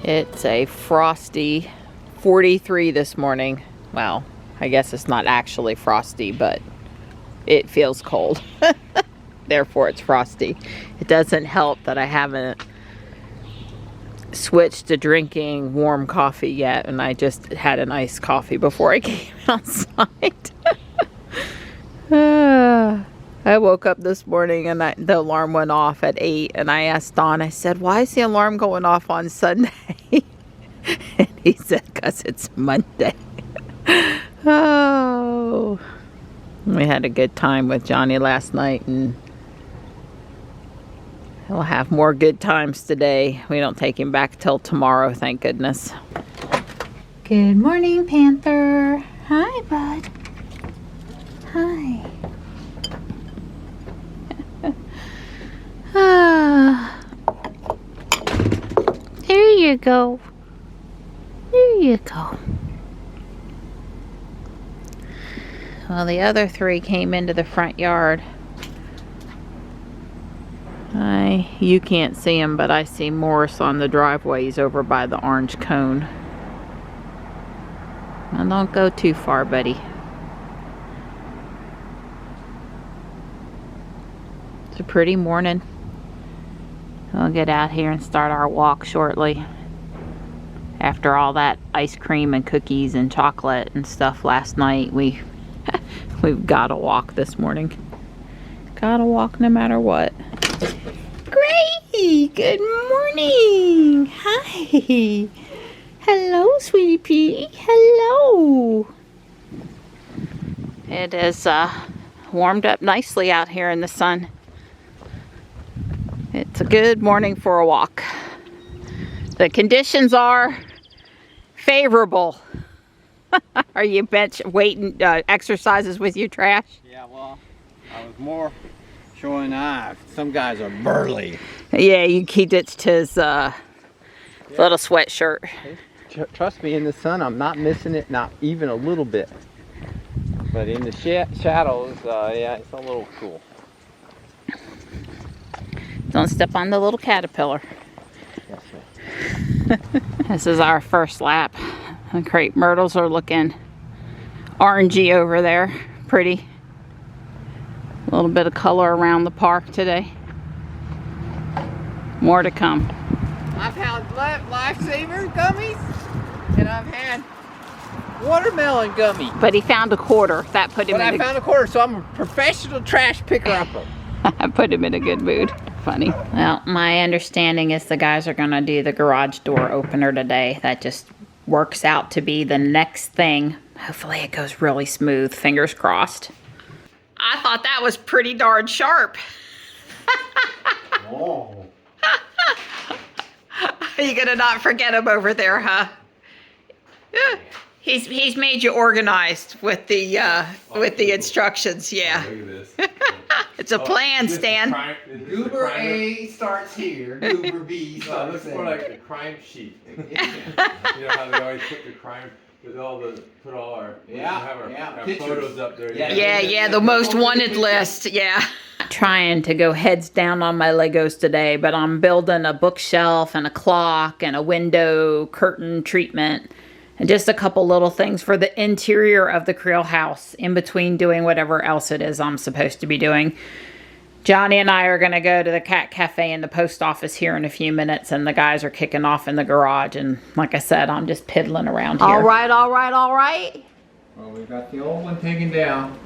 It's a frosty 43 this morning. Well, I guess it's not actually frosty, but it feels cold. Therefore, it's frosty. It doesn't help that I haven't switched to drinking warm coffee yet, and I just had an iced coffee before I came outside. I woke up this morning and the alarm went off at 8, and I asked Don, I said, why is the alarm going off on Sunday? And he said, because it's Monday. Oh, we had a good time with Johnny last night, and we'll have more good times today. We don't take him back till tomorrow, thank goodness. Good morning, Panther. Hi, bud. Hi. There you go. There you go. Well, the other three came into the front yard. You can't see him, but I see Morris on the driveway. He's over by the orange cone. Now don't go too far, buddy. It's a pretty morning. We'll get out here and start our walk shortly. After all that ice cream and cookies and chocolate and stuff last night, we've got to walk this morning. Gotta walk no matter what. Gracie, good morning. Hi. Hello, sweetie pea. Hello. It is warmed up nicely out here in the sun. It's a good morning for a walk. The conditions are favorable. Are you waiting exercises with your trash? Yeah, well, I was more showing some guys are burly. Yeah, he ditched his little sweatshirt. Trust me, in the sun, I'm not missing it, not even a little bit. But in the shadows, yeah, it's a little cool. Don't step on the little caterpillar. Yes, sir. This is our first lap. The crepe myrtles are looking orangey over there. Pretty. A little bit of color around the park today. More to come. I've had Lifesaver gummies, and I've had watermelon gummy. But he found a quarter. That put him I found a quarter, so I'm a professional trash picker-upper. I put him in a good mood. Funny. Well, my understanding is the guys are going to do the garage door opener today. That just works out to be the next thing. Hopefully it goes really smooth. Fingers crossed. I thought that was pretty darn sharp. Oh. Are you going to not forget him over there, huh? Yeah. He's made you organized with the instructions, yeah. Oh, look at this. It's a plan, Stan. Goober A starts here, Goober B No, it starts looks more like a crime sheet. You know how they always put the crime, with all our photos up there. Yeah, the most wanted list, yeah. Trying to go heads down on my Legos today, but I'm building a bookshelf and a clock and a window curtain treatment. And just a couple little things for the interior of the Creel house in between doing whatever else it is I'm supposed to be doing. Johnny and I are going to go to the cat cafe in the post office here in a few minutes, and the guys are kicking off in the garage. And like I said, I'm just piddling around here. All right. Well, we got the old one taken down.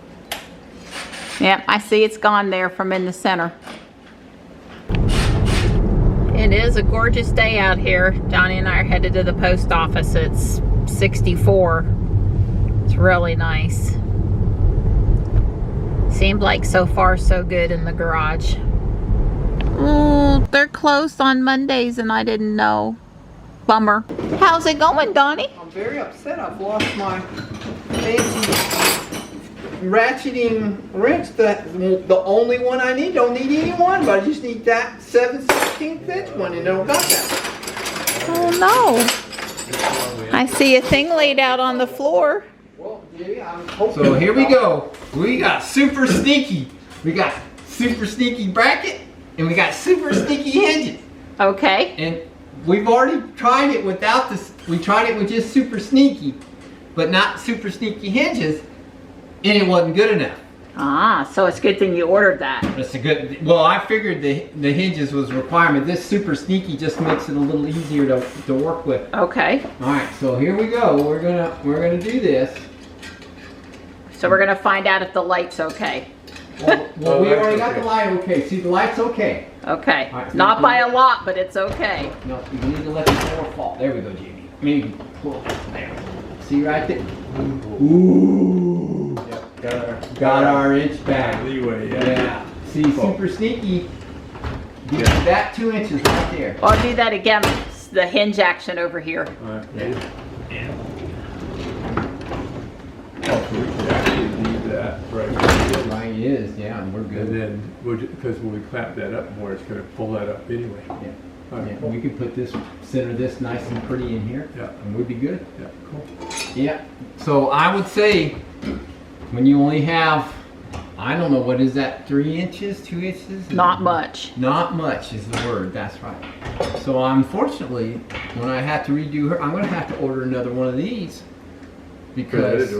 Yep, I see it's gone there from in the center. It is a gorgeous day out here. Johnny and I are headed to the post office. It's 64. It's really nice. Seemed like so far so good in the garage. Oh, they're closed on Mondays and I didn't know. Bummer. How's it going, Donnie? I'm very upset. I've lost my fancy ratcheting wrench. The only one I need. Don't need any one, but I just need that 7/16 inch one, and I don't got that. Oh no. I see a thing laid out on the floor. Well, yeah, so here we go. We got super sneaky. We got super sneaky bracket, and we got super sneaky hinges. Okay. And we've already tried it without this. We tried it with just super sneaky, but not super sneaky hinges, and it wasn't good enough. Ah, so it's a good thing you ordered that. That's a good. Well, I figured the hinges was a requirement. This super sneaky just makes it a little easier to work with. Okay. All right, so here we go. We're gonna do this. So we're gonna find out if the light's okay. Well, we already got the light okay. See, the light's okay. Okay. All right, Not by a lot, but it's okay. No, you need to let the door fall. There we go, Jamie. Maybe pull there. See right there. Ooh. Yep, got our inch back. Leeway, Yeah. See, super sneaky. Give Yeah. that 2 inches right there. I'll do that again. It's the hinge action over here. All right. Yeah. Oh, so we can actually leave that right where it is. Right, it is. Yeah, and we're good. And then, because when we clamp that up more, it's going to pull that up anyway. Yeah. All right, Yeah, cool. we can put this, center this nice and pretty in here. Yeah. And we'll be good. Yeah, cool. Yeah. So I would say when you only have, I don't know, what is that, 3 inches, 2 inches? Not much. Not much is the word, that's right. So unfortunately, when I have to redo her, I'm gonna have to order another one of these. Because,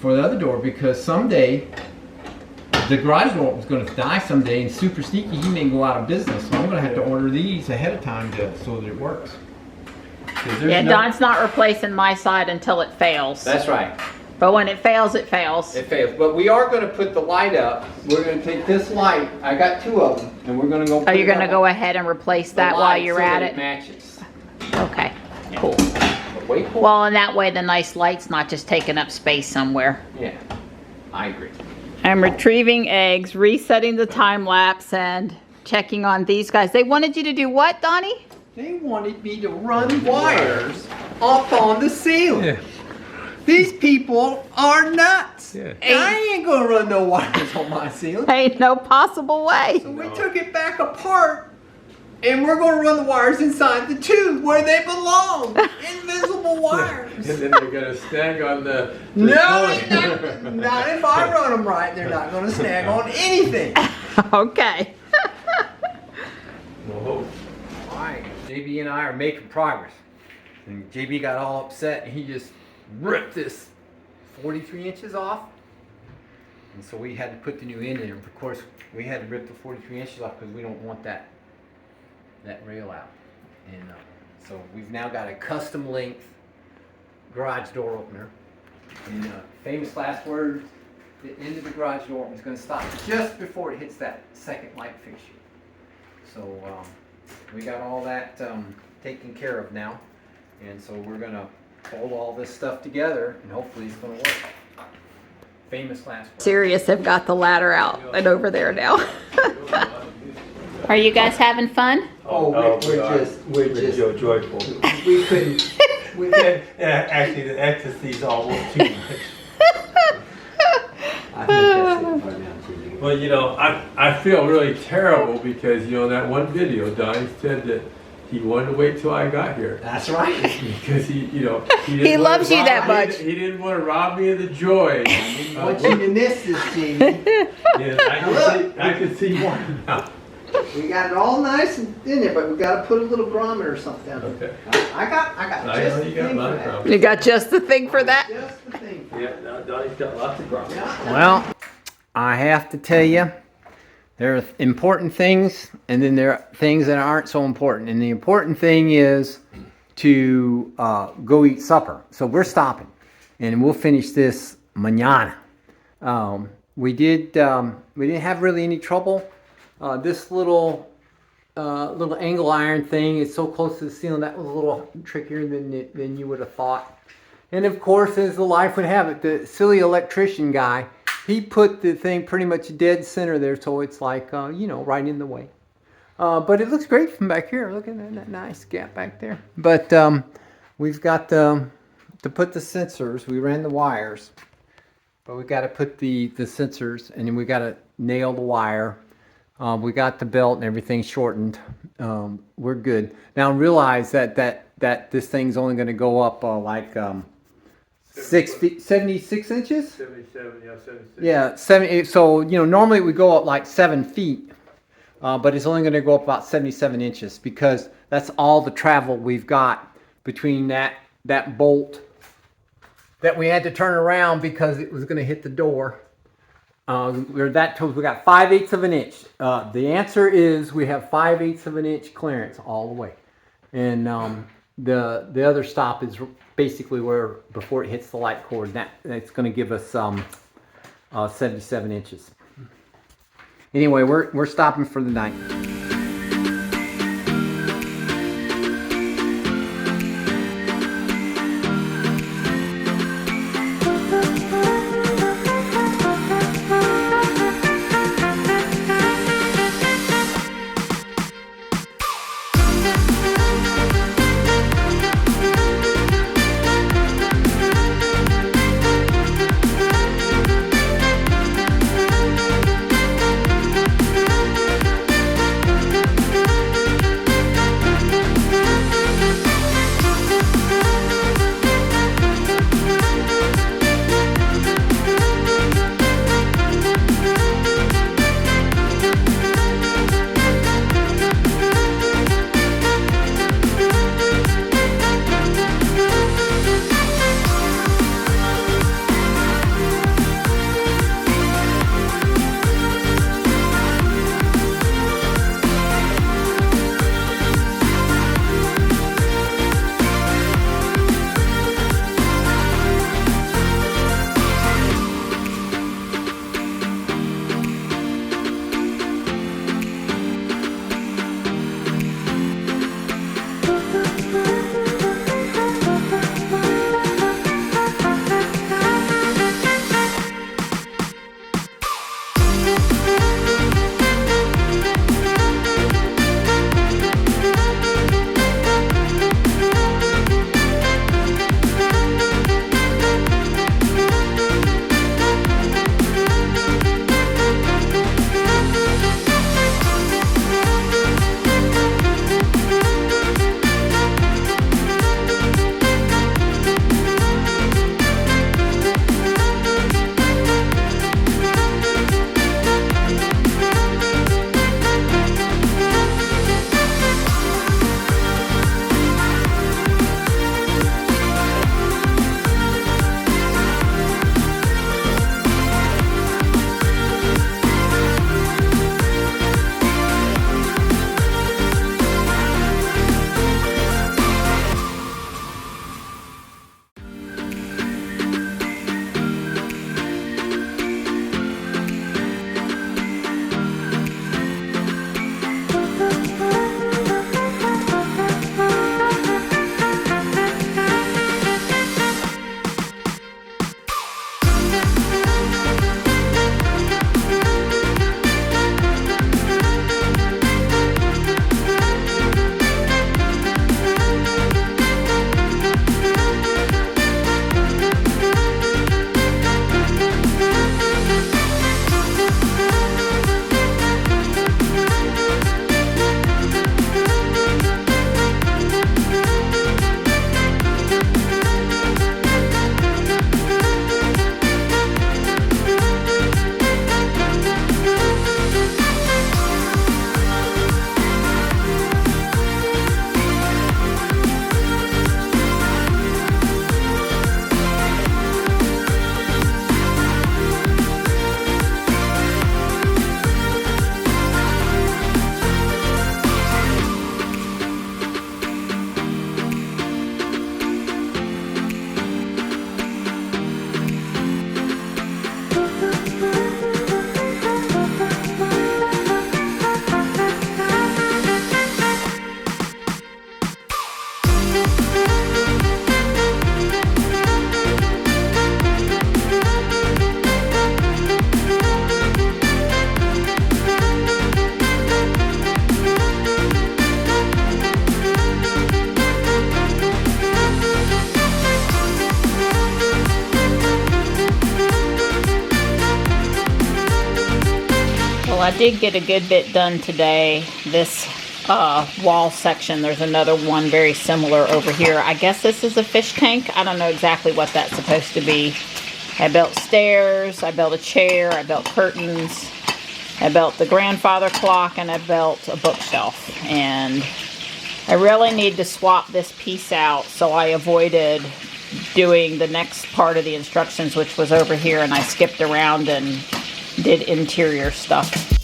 for the other door, because someday, the garage door was gonna die someday, and super sneaky, he may go out of business. So I'm gonna have to order these ahead of time so that it works. Yeah, Don's not replacing my side until it fails. That's right. But when it fails, it fails. It fails. But we are going to put the light up. We're going to take this light. I got 2 of them, and we're going to go. Oh, you're going to go ahead and replace that while you're at it? Matches. Okay, cool. But wait for Well, and that way the nice light's not just taking up space somewhere. Yeah, I agree. I'm retrieving eggs, resetting the time lapse, and checking on these guys. They wanted you to do what, Donnie? They wanted me to run wires up on the ceiling. Yeah. These people are nuts. Yeah. I ain't going to run no wires on my ceiling. Ain't no possible way. So we took it back apart, and we're going to run the wires inside the tube where they belong. Invisible wires. And then they're going to snag on the No, toy. not if I run them right. They're not going to snag on anything. Okay. Well, hope. All right, JB and I are making progress. And JB got all upset, and he just ripped this 43 inches off. And so we had to put the new end in. Of course, we had to rip the 43 inches off because we don't want that rail out. And so we've now got a custom length garage door opener. And famous last words, the end of the garage door is going to stop just before it hits that second light fixture. So we got all that taken care of now. And so we're going to pull all this stuff together and hopefully it's going to work. Famous last words. Serious, they've got the ladder out and over there now. Are you guys having fun? Oh, we're just joyful. we couldn't. We And actually, the ecstasy's almost too much. I think that's it for now, Jimmy. Well, you know, I feel really terrible because, you know, in that one video, Donnie said that he wanted to wait till I got here. That's right. Because he, you know, He didn't wanna loves you that rob me- much. He didn't want to rob me of the joy. I want you to miss this, Jamie. And I can see more now. We got it all nice and in there, but we got to put a little grommet or something down there. Okay. I got I just know the you got thing a lot for of that. problems. You got just the thing for that? Just the thing. Yeah, now Donnie's got lots of problems. Well, I have to tell you, there are important things, and then there are things that aren't so important. And the important thing is to go eat supper. So we're stopping, and we'll finish this mañana. We didn't have really any trouble. This little angle iron thing is so close to the ceiling. That was a little trickier than you would have thought. And of course, as the life would have it, the silly electrician guy, he put the thing pretty much dead center there, so it's like, you know, right in the way. But it looks great from back here. Look at that nice gap back there. But we've got to put the sensors. We ran the wires, but we got to put the sensors, and then we got to nail the wire. We got the belt and everything shortened. We're good. Now realize that this thing's only going to go up like 6 feet, 76 inches. 77, yeah, 76. Yeah, 70. So you know, normally we go up like 7 feet, but it's only going to go up about 77 inches because That's all the travel we've got between that bolt that we had to turn around because it was going to hit the door. We're that close. We got 5/8 of an inch. The answer is we have 5/8 of an inch clearance all the way, and the other stop is basically where before it hits the light cord. That's going to give us 77 inches. Anyway, we're stopping for the night. Well, I did get a good bit done today. This wall section, there's another one very similar over here. I guess this is a fish tank. I don't know exactly what that's supposed to be. I built stairs, I built a chair, I built curtains, I built the grandfather clock, and I built a bookshelf. And I really need to swap this piece out, so I avoided doing the next part of the instructions, which was over here, and I skipped around and did interior stuff.